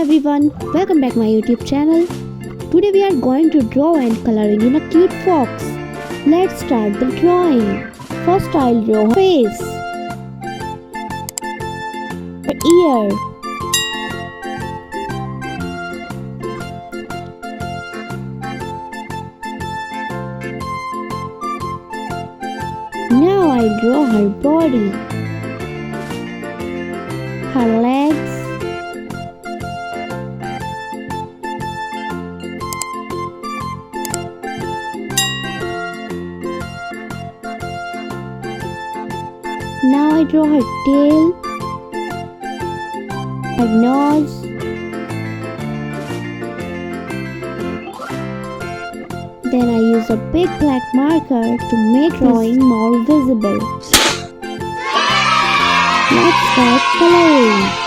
everyone, welcome back my YouTube channel. Today we are going to draw and coloring in a cute fox. Let's start the drawing. First I'll draw her face, her ear, now I'll draw her body, her legs, now I draw her tail, her nose, then I use a big black marker to make drawing more visible. Let's start coloring.